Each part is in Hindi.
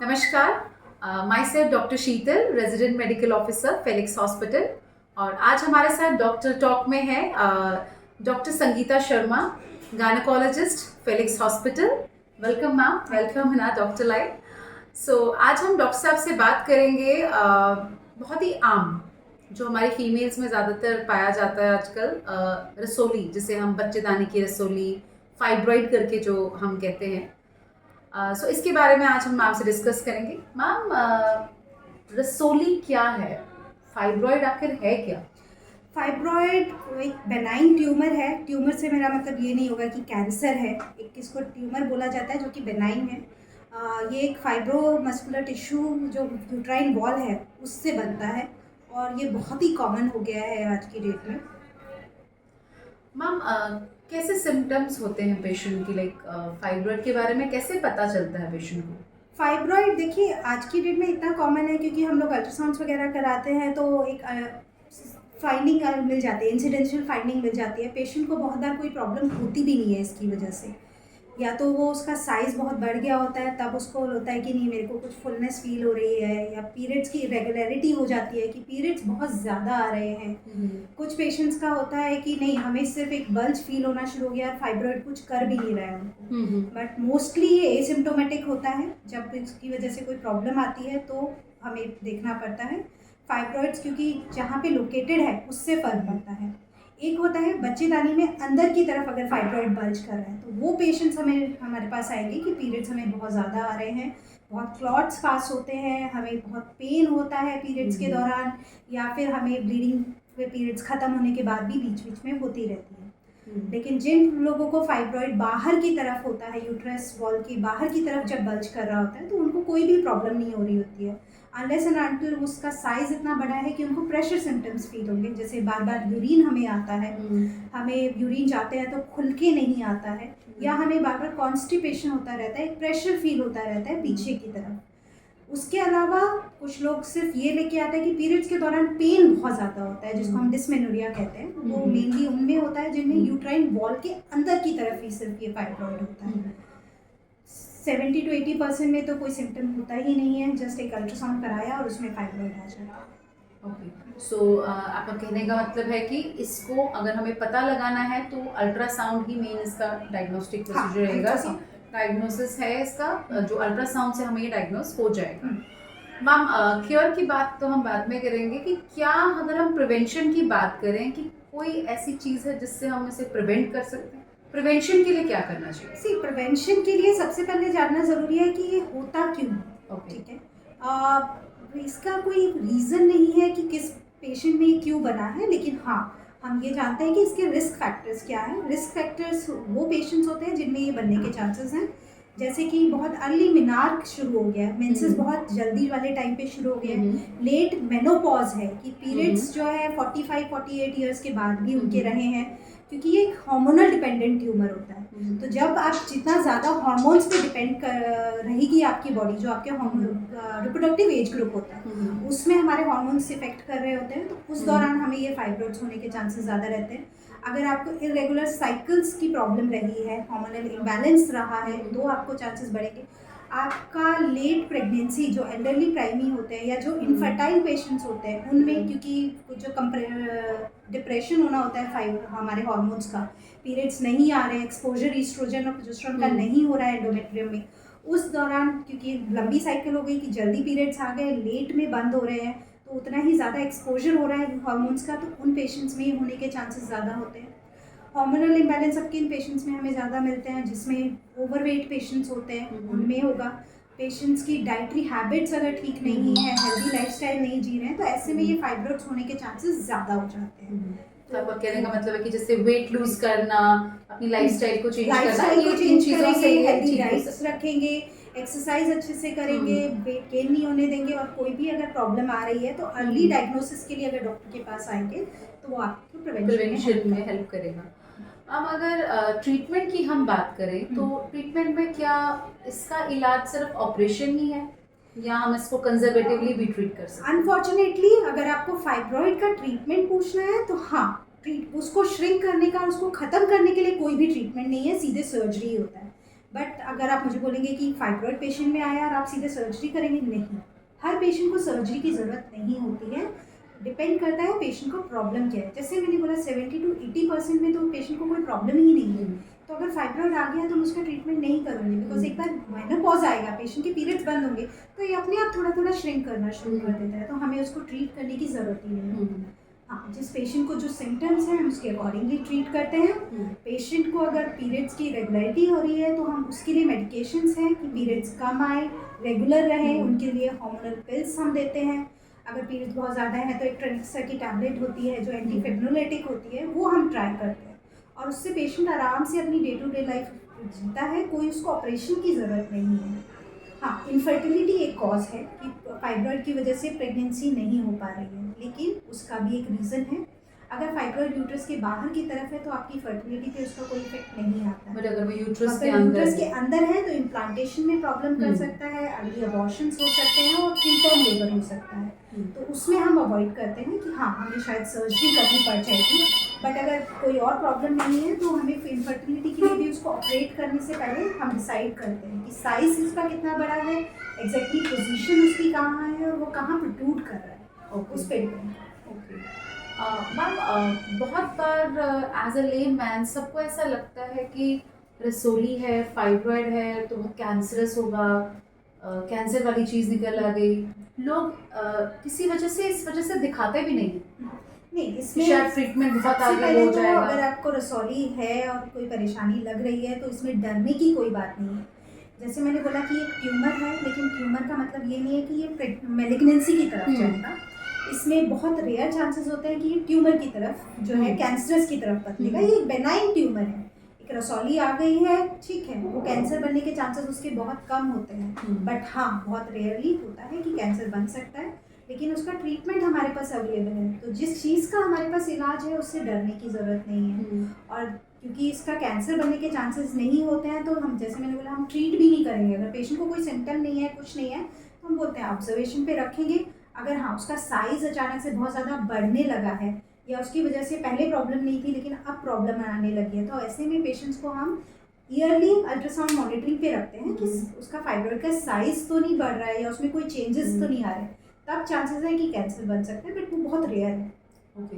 नमस्कार। Myself doctor Sheetal, resident medical officer Felix hospital. और आज हमारे साथ डॉक्टर टॉक में है doctor Sangeeta Sharma, gynaecologist, Felix hospital. Welcome ma'am, welcome in our doctor life. So आज हम डॉक्टर साहब से बात करेंगे बहुत ही आम, जो हमारी फीमेल्स में ज़्यादातर पाया जाता है आजकल, रसोली, जिसे हम बच्चेदानी की रसोली, फाइब्रॉइड करके जो हम कहते हैं। सो इसके बारे में आज हम मैम से डिस्कस करेंगे। मैम, रसोली क्या है? फाइब्रॉइड आखिर है क्या? फाइब्रॉइड एक बेनाइन ट्यूमर है। ट्यूमर से मेरा मतलब ये नहीं होगा कि कैंसर है, एक इसको ट्यूमर बोला जाता है जो कि बेनाइन है। ये एक फाइब्रोमस्कुलर टिश्यू जो यूट्राइन वॉल है उससे बनता है और ये बहुत ही कॉमन हो गया है आज की डेट में। मैम, कैसे सिम्टम्स होते हैं पेशेंट की? लाइक फाइब्रॉइड के बारे में कैसे पता चलता है पेशेंट को? फाइब्रॉइड देखिए आज की डेट में इतना कॉमन है क्योंकि हम लोग अल्ट्रासाउंड्स वगैरह कराते हैं तो एक फाइंडिंग मिल जाती है, इंसिडेंशियल फाइंडिंग मिल जाती है। पेशेंट को बहुत बार कोई प्रॉब्लम होती भी नहीं है इसकी वजह से, या तो वो उसका साइज़ बहुत बढ़ गया होता है तब उसको होता है कि नहीं मेरे को कुछ फुलनेस फील हो रही है, या पीरियड्स की इरेगुलरिटी हो जाती है कि पीरियड्स बहुत ज़्यादा आ रहे हैं। कुछ पेशेंट्स का होता है कि नहीं हमें सिर्फ एक बल्ज फील होना शुरू हो गया, फाइब्रॉइड कुछ कर भी नहीं रहा है उनको। बट मोस्टली ये एसिम्टोमेटिक होता है। जब इसकी वजह से कोई प्रॉब्लम आती है तो हमें देखना पड़ता है फाइब्रॉइड्स, क्योंकि जहाँ पे लोकेटेड है उससे फ़र्क पड़ता है। एक होता है बच्चेदानी में अंदर की तरफ अगर फाइब्रॉइड बल्ज कर रहा है तो वो पेशेंट्स हमारे पास आएंगे कि पीरियड्स हमें बहुत ज़्यादा आ रहे हैं, बहुत क्लॉट्स पास होते हैं, हमें बहुत पेन होता है पीरियड्स के दौरान, या फिर हमें ब्लीडिंग पीरियड्स ख़त्म होने के बाद भी बीच बीच में होती रहती है। लेकिन जिन लोगों को फाइब्रॉइड बाहर की तरफ होता है, यूट्रस वॉल की बाहर की तरफ जब बल्ज कर रहा होता है तो उनको कोई भी प्रॉब्लम नहीं हो रही होती है, अनलेस एंड अनटिल उसका साइज़ इतना बड़ा है कि उनको प्रेशर सिम्टम्स फील होंगे। जैसे बार बार यूरिन हमें आता है, हमें यूरिन जाते हैं तो खुल के नहीं आता है, या हमें बार बार कॉन्स्टिपेशन होता रहता है, एक प्रेशर फील होता रहता है पीछे की तरफ। उसके अलावा कुछ लोग सिर्फ ये लेके आते हैं कि पीरियड्स के दौरान पेन बहुत ज़्यादा होता है, जिसको हम डिस्मेनोरिया कहते हैं। वो मेनली उनमें होता है जिनमें यूट्राइन वॉल के अंदर की तरफ ही सिर्फ ये फाइब्रॉइड होता है। 70 to 80% में तो कोई सिम्टम होता ही नहीं है, जस्ट एक अल्ट्रासाउंड कराया और उसमें फाइब्रॉइड आ जाता है। ओके, सो आपका कहने का मतलब है कि इसको अगर हमें पता लगाना है तो अल्ट्रासाउंड ही मेन इसका डायग्नोस्टिक प्रोसीजर रहेगा। डायग्नोसिस है इसका, जो अल्ट्रासाउंड से हमें ये डायग्नोस हो जाएगा। मैम, क्योर की बात तो हम बाद में करेंगे कि क्या अगर हम प्रिवेंशन की बात करें कि कोई ऐसी चीज़ है जिससे हम इसे प्रिवेंट कर सकते हैं? प्रिवेंशन के लिए क्या करना चाहिए? सी प्रिवेंशन के लिए सबसे पहले जानना ज़रूरी है कि ये होता क्यों। ठीक है, इसका कोई रीज़न नहीं है कि किस पेशेंट में ये क्यों बना है, लेकिन हाँ हम ये जानते हैं कि इसके रिस्क फैक्टर्स क्या हैं। रिस्क फैक्टर्स वो पेशेंट्स होते हैं जिनमें ये बनने के चांसेस हैं, जैसे कि बहुत अर्ली मिनार्क शुरू हो गया है, मेंसेस बहुत जल्दी वाले टाइम पे शुरू हो गया है, लेट मेनोपॉज है कि पीरियड्स जो है 45-48 ईयर्स के बाद भी उनके रहे हैं, क्योंकि ये एक हार्मोनल डिपेंडेंट ट्यूमर होता है। तो जब आप जितना ज़्यादा हार्मोन्स पे डिपेंड कर रहेगी आपकी बॉडी, जो आपके रिप्रोडक्टिव एज ग्रुप होता है उसमें हमारे हार्मोन्स इफेक्ट कर रहे होते हैं, तो उस दौरान हमें ये फाइब्रॉइड्स होने के चांसेस ज़्यादा रहते हैं। अगर आपको इरेगुलर साइकिल्स की प्रॉब्लम रही है, हार्मोनल इम्बैलेंस रहा है, तो आपको चांसेस बढ़ेंगे। आपका लेट प्रेगनेंसी, जो एल्डरली प्राइमी होते हैं या जो इनफर्टाइल पेशेंट्स होते हैं उनमें, क्योंकि जो डिप्रेशन होना होता है हमारे हार्मोन्स का, पीरियड्स नहीं आ रहे हैं, एक्सपोजर ईस्ट्रोजन और प्रोजेस्टेरोन का नहीं हो रहा है एंडोमेट्रियम में, उस दौरान क्योंकि लंबी साइकिल हो गई कि जल्दी पीरियड्स आ गए, लेट में बंद हो रहे हैं, तो उतना ही ज़्यादा एक्सपोजर हो रहा है हार्मोन्स का, तो उन पेशेंट्स में होने के चांसेस ज़्यादा होते हैं। हार्मोनल इम्बैलेंस अब किन पेशेंट्स में हमें ज़्यादा मिलते हैं, जिसमें ओवरवेट पेशेंट्स होते हैं उनमें होगा। पेशेंट्स की डाइटरी हैबिट्स अगर ठीक नहीं है, हेल्दी लाइफस्टाइल नहीं जी रहे हैं, तो ऐसे में ये फाइब्रॉइड्स होने के चांसेस ज़्यादा हो जाते हैं। तो आपका कहने का मतलब है कि जैसे वेट लूज करना, अपनी लाइफस्टाइल को चेंज करना, लाइफस्टाइल को ये चेंज चीज़ों से करेंगे, हेल्दी ठीक हो डाइट्स सकता है। रखेंगे, एक्सरसाइज अच्छे से करेंगे, वेट गेन नहीं होने देंगे, और कोई भी अगर प्रॉब्लम आ रही है तो अर्ली डायग्नोसिस के लिए अगर डॉक्टर के पास आएंगे तो वो आपको प्रिवेंशन में हेल्प करेगा। अब अगर ट्रीटमेंट की हम बात करें तो ट्रीटमेंट में क्या इसका इलाज सिर्फ ऑपरेशन ही है, या हम इसको कंजर्वेटिवली भी ट्रीट कर सकते हैं? अनफॉर्चुनेटली अगर आपको फाइब्रॉइड का ट्रीटमेंट पूछना है तो हाँ, उसको श्रिंक करने का, उसको ख़त्म करने के लिए कोई भी ट्रीटमेंट नहीं है, सीधे सर्जरी होता है। बट अगर आप मुझे बोलेंगे कि फाइब्रॉइड पेशेंट में आया और आप सीधे सर्जरी करेंगे, नहीं, हर पेशेंट को सर्जरी की ज़रूरत नहीं होती है। डिपेंड करता है पेशेंट को प्रॉब्लम क्या है। जैसे मैंने बोला 70 to 80% में तो पेशेंट को कोई प्रॉब्लम ही नहीं है। तो अगर फाइब्रॉइड आ गया तो हम उसका ट्रीटमेंट नहीं करेंगे, बिकॉज एक बार मेनोपॉज आएगा, पेशेंट के पीरियड्स बंद होंगे तो ये अपने आप थोड़ा थोड़ा श्रिंक करना शुरू कर देता है, तो हमें उसको ट्रीट करने की ज़रूरत ही नहीं है। हाँ, जिस पेशेंट को जो सिम्टम्स हैं हम उसके अकॉर्डिंगली ट्रीट करते हैं। पेशेंट को अगर पीरियड्स की रेगुलरिटी हो रही है तो हम उसके लिए मेडिकेशंस हैं कि पीरियड्स कम आए, रेगुलर रहें, उनके लिए हार्मोनल पिल्स हम देते हैं। अगर पीरियड्स बहुत ज़्यादा है तो एक ट्रेनिक्सा की टैबलेट होती है जो एंटीफिब्रोलिटिक होती है, वो हम ट्राई करते हैं और उससे पेशेंट आराम से अपनी डे टू डे लाइफ जीता है, कोई उसको ऑपरेशन की ज़रूरत नहीं है। हाँ, इनफर्टिलिटी एक कॉज है कि फाइब्रॉइड की वजह से प्रेगनेंसी नहीं हो पा रही है, लेकिन उसका भी एक रीज़न है। अगर फाइब्रॉइड यूट्रस के बाहर की तरफ है तो आपकी फर्टिलिटी पे उसका कोई इफेक्ट नहीं आता। बट अगर वो यूट्रस के अंदर है तो इम्प्लांटेशन में प्रॉब्लम कर सकता है, अर्ली अबॉर्शंस हो सकते हैं और प्रीटर्म लेबर हो सकता है। तो उसमें हम अवॉइड करते हैं कि हाँ हमें शायद सर्जरी करनी पड़ जाएगी, बट अगर कोई और प्रॉब्लम नहीं है तो हमें इनफर्टिलिटी के लिए भी उसको ऑपरेट करने से पहले हम डिसाइड करते हैं कि साइज इसका कितना बड़ा है, एग्जैक्टली पोजीशन उसकी कहाँ है और वो कहाँ प्रोट्रूड कर रहा है, उस पर डिपेंड। मैम, बहुत बार एज अ लेन मैन सबको ऐसा लगता है कि रसोली है, फाइब्रॉइड है तो वो कैंसरस होगा, कैंसर वाली चीज़ निकल आ गई। लोग किसी वजह से इस वजह से दिखाते भी नहीं, इसमें शायद ट्रीटमेंट बहुत सबसे आगे पहले हो तो जाएगा। अगर आपको रसौली है और कोई परेशानी लग रही है तो इसमें डरने की कोई बात नहीं है। जैसे मैंने बोला कि एक ट्यूमर है, लेकिन ट्यूमर का मतलब ये नहीं है कि ये मेलिग्नेंसी की तरफ जाएगा। इसमें बहुत रेयर चांसेस होते हैं कि ये ट्यूमर की तरफ जो है कैंसरस की तरफ बदलेगा। ये एक बेनाइन ट्यूमर है, एक रसौली आ गई है, ठीक है, वो कैंसर बनने के चांसेस उसके बहुत कम होते हैं, बट हाँ बहुत रेयरली होता है कि कैंसर बन सकता है, लेकिन उसका ट्रीटमेंट हमारे पास अवेलेबल है। तो जिस चीज़ का हमारे पास इलाज है उससे डरने की ज़रूरत नहीं है। और क्योंकि इसका कैंसर बनने के चांसेस नहीं होते हैं तो हम, जैसे मैंने बोला, हम ट्रीट भी नहीं करेंगे। अगर पेशेंट को कोई सिम्टम नहीं है, कुछ नहीं है, तो हम बोलते हैं ऑब्जर्वेशन पे रखेंगे। अगर हाँ उसका साइज़ अचानक से बहुत ज़्यादा बढ़ने लगा है या उसकी वजह से पहले प्रॉब्लम नहीं थी लेकिन अब प्रॉब्लम आने लगी है, तो ऐसे में पेशेंट्स को हम ईयरली अल्ट्रासाउंड मॉनिटरिंग पे रखते हैं कि उसका फाइब्रॉइड का साइज़ तो नहीं बढ़ रहा है या उसमें कोई चेंजेस तो नहीं आ रहे, तब चांसेस है कि कैंसर बन सकता है, बट वो बहुत रेयर है। ओके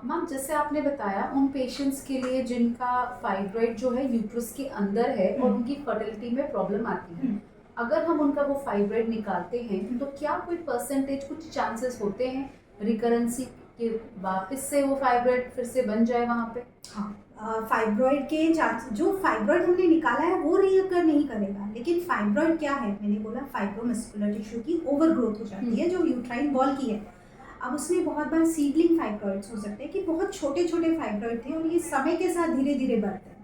मैम, जैसे आपने बताया उन पेशेंट्स के लिए जिनका फाइब्रॉइड जो है यूट्रस के अंदर है और उनकी फर्टिलिटी में प्रॉब्लम आती है, अगर हम उनका वो फाइब्रॉइड निकालते हैं तो क्या कोई परसेंटेज, कुछ चांसेस होते हैं रिकरेंसी के, वापस से वो फाइब्रॉइड फिर से बन जाए वहाँ पे? हाँ, फाइब्रॉइड के चांस, जो फाइब्रॉइड हमने निकाला है वो रीअकर नहीं करेगा, लेकिन फाइब्रॉइड क्या है, मैंने बोला फाइब्रोमस्कुलर टिश्यू की ओवर ग्रोथ हो जाती है जो यूट्राइन बॉल की है। अब उसमें बहुत बार सीडलिंग फाइब्रॉइड्स हो सकते हैं कि बहुत छोटे छोटे फाइब्रॉइड थे और ये समय के साथ धीरे धीरे बढ़ते हैं।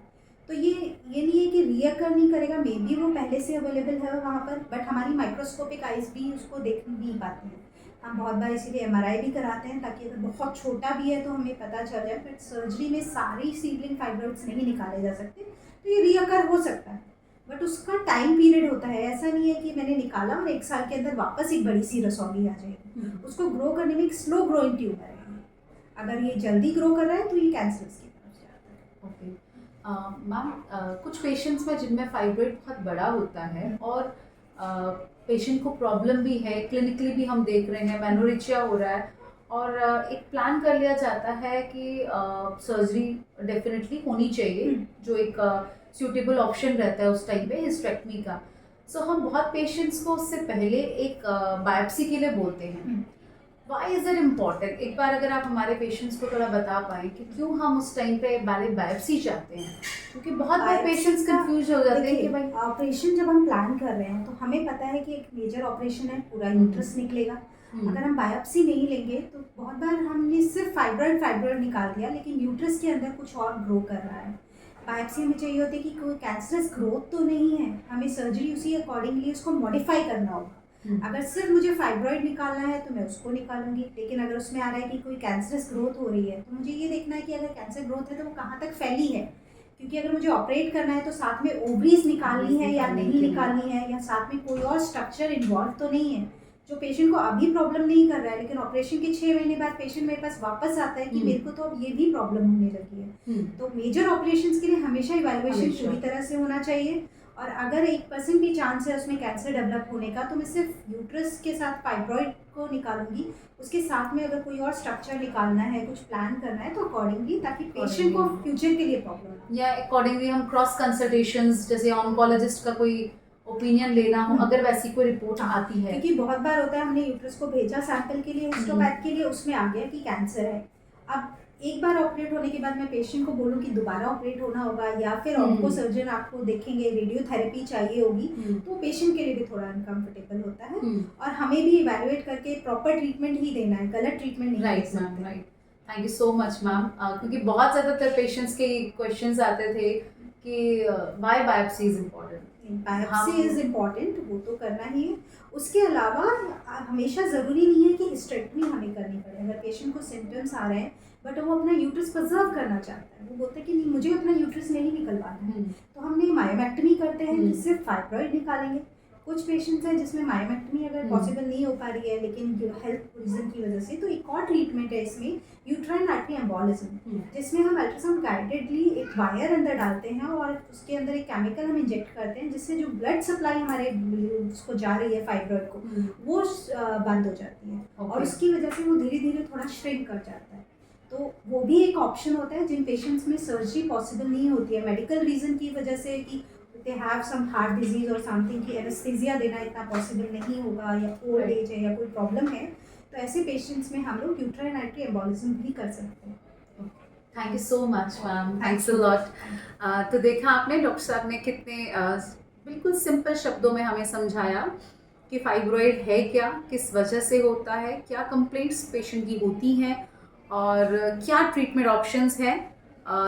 तो ये नहीं है कि रीअकर नहीं करेगा, मे बी वो पहले से अवेलेबल है वहाँ पर, बट हमारी माइक्रोस्कोपिक आइज भी उसको देख नहीं पाती हैं। हम बहुत बार इसीलिए MRI भी कराते हैं ताकि अगर बहुत छोटा भी है तो हमें पता चल जाए, बट सर्जरी में सारी सीडलिंग फाइब्रॉइड्स नहीं निकाले जा सकते, तो ये रीअकर हो सकता है, बट उसका टाइम पीरियड होता है। ऐसा नहीं है कि मैंने निकाला और 1 साल के अंदर वापस एक बड़ी सी रसौली आ जाएगी। उसको ग्रो करने में एक स्लो ग्रोइंग ट्यूमर है, अगर ये जल्दी ग्रो कर रहा है तो ये कैंसर की तरफ जाता है। ओके मैम, कुछ पेशेंट्स में जिनमें फाइब्रॉइड बहुत बड़ा होता है और पेशेंट को प्रॉब्लम भी है, क्लिनिकली भी हम देख रहे हैं मेनोरेचिया हो रहा है और एक प्लान कर लिया जाता है कि सर्जरी डेफिनेटली होनी चाहिए, जो एक सूटेबल ऑप्शन रहता है उस टाइम पे हिस्टेक्टमी का। सो हम बहुत पेशेंट्स को उससे पहले एक बायोप्सी के लिए बोलते हैं। Why is it important? एक बार अगर आप हमारे पेशेंट्स को थोड़ा बता पाएँ कि क्यों हम उस टाइम पे बायोप्सी चाहते हैं, क्योंकि बहुत बार पेशेंट्स कंफ्यूज हो जाते हैं कि भाई ऑपरेशन जब हम प्लान कर रहे हैं तो हमें पता है कि एक मेजर ऑपरेशन है, पूरा यूट्रस निकलेगा। अगर हम बायोप्सी नहीं लेंगे तो बहुत बार हमने सिर्फ फाइब्रॉइड निकाल दिया लेकिन यूट्रस के अंदर कुछ और ग्रो कर रहा है। बायोप्सी हमें चाहिए होती है कि कोई कैंसरस ग्रोथ तो नहीं है, हमें सर्जरी उसी अकॉर्डिंगली उसको मॉडिफाई करना होगा। अगर सिर्फ मुझे फाइब्रॉइड निकालना है तो मैं उसको निकालूंगी, लेकिन अगर उसमें आ रहा है कि कोई कैंसरस ग्रोथ हो रही है तो मुझे ये देखना है कि अगर कैंसर ग्रोथ है तो वो कहाँ तक फैली है, क्योंकि अगर मुझे ऑपरेट करना है तो साथ में ओवरीज निकालनी है या नहीं निकालनी है, या साथ में कोई और स्ट्रक्चर इन्वॉल्व तो नहीं है जो पेशेंट को अभी प्रॉब्लम नहीं कर रहा है, लेकिन ऑपरेशन के 6 महीने बाद पेशेंट मेरे पास वापस आता है कि मेरे को तो अब ये भी प्रॉब्लम होने लगी है। तो मेजर ऑपरेशंस के लिए हमेशा इवैल्यूएशन पूरी तरह से होना चाहिए और अगर 1% भी चांस है उसमें कैंसर डेवलप होने का, तो मैं सिर्फ यूट्रस के साथ फाइब्रॉइड को निकालूंगी। उसके साथ में अगर कोई और स्ट्रक्चर निकालना है, कुछ प्लान करना है, तो अकॉर्डिंगली, ताकि पेशेंट को फ्यूचर के लिए प्रॉब्लम या अकॉर्डिंगली हम क्रॉस कंसल्टेशंस, जैसे ऑन्कोलॉजिस्ट का कोई ओपिनियन लेना हो, अगर वैसी कोई रिपोर्ट आती है, क्योंकि बहुत बार होता है हमने यूट्रस को भेजा सैंपल के लिए, हिस्टोपैथ के लिए, उसमें आ गया कि कैंसर है। अब एक बार ऑपरेट होने के बाद मैं पेशेंट को बोलूँ कि दोबारा ऑपरेट होना होगा, या फिर ऑन्को सर्जन आपको देखेंगे, रेडियोथेरेपी चाहिए होगी, तो पेशेंट के लिए भी थोड़ा अनकंफर्टेबल होता है। और हमें भी इवैल्यूएट करके प्रॉपर ट्रीटमेंट ही देना है, गलत ट्रीटमेंट नहीं दे सकते। Right. Thank you so much ma'am, क्योंकि बहुत ज़्यादातर पेशेंट्स के क्वेश्चंस आते थे कि why biopsy is important. Biopsy is important, वो तो करना ही है। उसके अलावा हमेशा ज़रूरी नहीं है कि हिस्टेरेक्टमी हमें करनी पड़े। अगर पेशेंट को सिम्टम्स आ रहे हैं बट वो अपना यूट्रस प्रिजर्व करना चाहता है, वो बोलता है कि नहीं, मुझे अपना यूट्रस नहीं निकलवाना है, तो हमने मायोमेक्टमी करते हैं कि सिर्फ फाइब्रॉइड निकालेंगे। कुछ पेशेंट्स हैं जिसमें मायोमेक्टमी अगर पॉसिबल नहीं हो पा रही है, लेकिन हेल्थ रीजन की वजह से, तो एक और ट्रीटमेंट है इसमें, यूट्राइन आर्टरी एम्बोलिज्म, जिसमें हम अल्ट्रासाउंड गाइडेडली एक वायर अंदर डालते हैं और उसके अंदर एक केमिकल हम इंजेक्ट करते हैं, जिससे जो ब्लड सप्लाई हमारे उसको जा रही है फाइब्रॉइड को, वो बंद हो जाती है। और उसकी वजह से वो धीरे धीरे थोड़ा श्रिंक कर जाता है। तो वो भी एक ऑप्शन होता है जिन पेशेंट्स में सर्जरी पॉसिबल नहीं होती है मेडिकल रीज़न की वजह से, कि they have some heart disease और समथिंग, की एनेस्थीसिया देना इतना पॉसिबल नहीं होगा, या ओल्ड एज है या कोई प्रॉब्लम है, तो ऐसे पेशेंट्स में हम लोग यूट्राइन आर्टरी एम्बोलिज्म भी कर सकते हैं। Thank you so much ma'am, thanks a lot. तो देखा आपने, डॉक्टर साहब ने कितने बिल्कुल सिंपल शब्दों में हमें समझाया कि फाइब्रॉइड है क्या, किस वजह से होता है, क्या कंप्लेंट्स पेशेंट की होती हैं, और क्या ट्रीटमेंट ऑप्शंस हैं।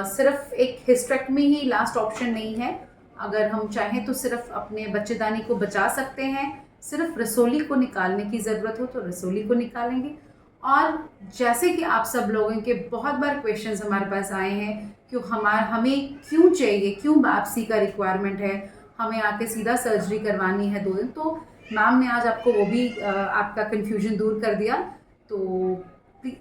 सिर्फ एक हिस्टेरेक्टमी ही लास्ट ऑप्शन नहीं है। अगर हम चाहें तो सिर्फ अपने बच्चेदानी को बचा सकते हैं, सिर्फ रसोली को निकालने की ज़रूरत हो तो रसोली को निकालेंगे। और जैसे कि आप सब लोगों के बहुत बार क्वेश्चंस हमारे पास आए हैं कि हमें क्यों चाहिए, क्यों बायोप्सी का रिक्वायरमेंट है, हमें आके सीधा सर्जरी करवानी है 2 दिन, तो मैम ने आज आपको वो भी आपका कन्फ्यूजन दूर कर दिया। तो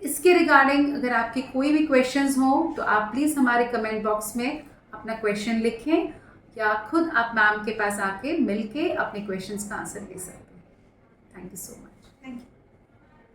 इसके रिगार्डिंग अगर आपके कोई भी क्वेश्चंस हो तो आप प्लीज़ हमारे कमेंट बॉक्स में अपना क्वेश्चन लिखें, या खुद आप मैम के पास आके मिल के अपने क्वेश्चंस का आंसर ले सकते हैं। Thank you so much. Thank you.